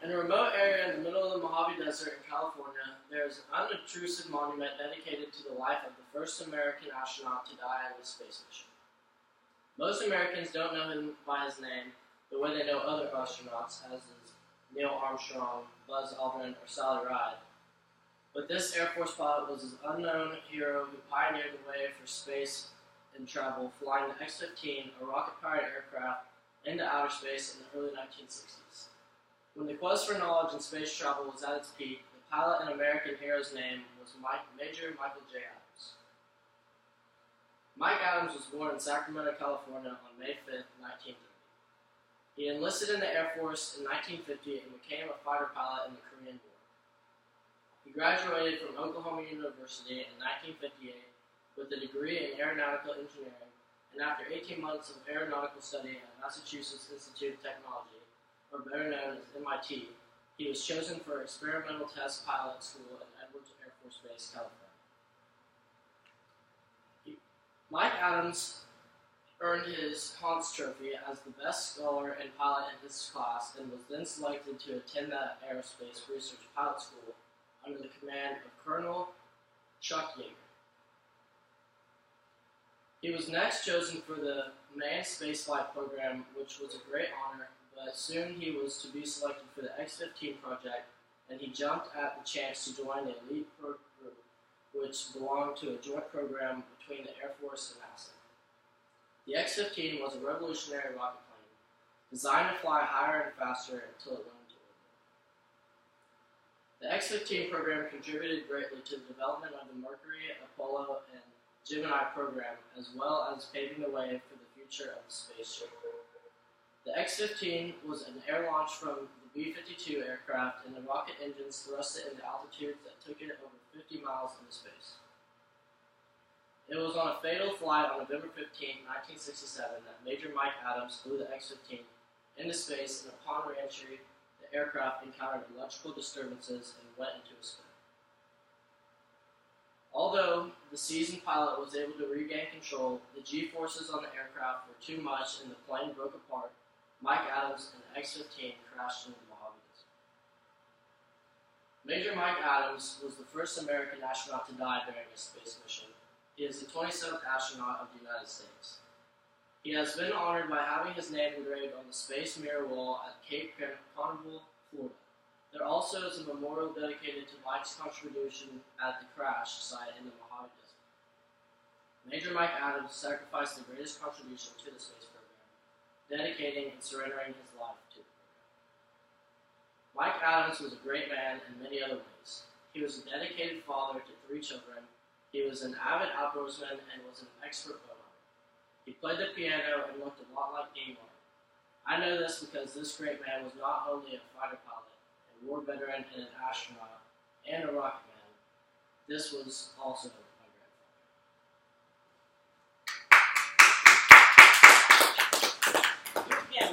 In a remote area in the middle of the Mojave Desert in California, there is an unobtrusive monument dedicated to the life of the first American astronaut to die on a space mission. Most Americans don't know him by his name the way they know other astronauts, as is Neil Armstrong, Buzz Aldrin, or Sally Ride. But this Air Force pilot was an unknown hero who pioneered the way for space and travel, flying the X-15, a rocket-powered aircraft, into outer space in the early 1960s. When the quest for knowledge and space travel was at its peak, the pilot and American hero's name was Major Michael J. Adams. Mike Adams was born in Sacramento, California on May 5, 1930. He enlisted in the Air Force in 1950 and became a fighter pilot in the Korean War. He graduated from Oklahoma University in 1958 with a degree in aeronautical engineering, and after 18 months of aeronautical study at Massachusetts Institute of Technology, or better known as MIT, he was chosen for experimental test pilot school at Edwards Air Force Base, California. Mike Adams earned his Hans Trophy as the best scholar and pilot in his class and was then selected to attend the Aerospace Research Pilot School under the command of Colonel Chuck Yeager. He was next chosen for the manned spaceflight program, which was a great honor, but soon he was to be selected for the X-15 project, and he jumped at the chance to join the elite group, which belonged to a joint program between the Air Force and NASA. The X-15 was a revolutionary rocket plane, designed to fly higher and faster until it went into orbit. The X-15 program contributed greatly to the development of the Mercury, Apollo, and Gemini program, as well as paving the way for the future of the spaceship. The X-15 was an air launch from the B-52 aircraft, and the rocket engines thrust it into altitudes that took it over 50 miles into space. It was on a fatal flight on November 15, 1967, that Major Mike Adams flew the X-15 into space, and upon re-entry, the aircraft encountered electrical disturbances and went into a spin. Although the seasoned pilot was able to regain control, the G-forces on the aircraft were too much and the plane broke apart. Mike Adams and the X-15 crashed into the Mojave Desert. Major Mike Adams was the first American astronaut to die during a space mission. He is the 27th astronaut of the United States. He has been honored by having his name engraved on the Space Mirror Wall at Cape Canaveral, Florida. There also is a memorial dedicated to Mike's contribution at the crash site in the Mojave Desert. Major Mike Adams sacrificed the greatest contribution to the space program, dedicating and surrendering his life to the program. Mike Adams was a great man in many other ways. He was a dedicated father to 3 children. He was an avid outdoorsman and was an expert bow hunter. He played the piano and looked a lot like Dean Martin. I know this because this great man was not only a fighter pilot, war veteran, and an astronaut, and a rocket man. This was also my grandfather. Yeah,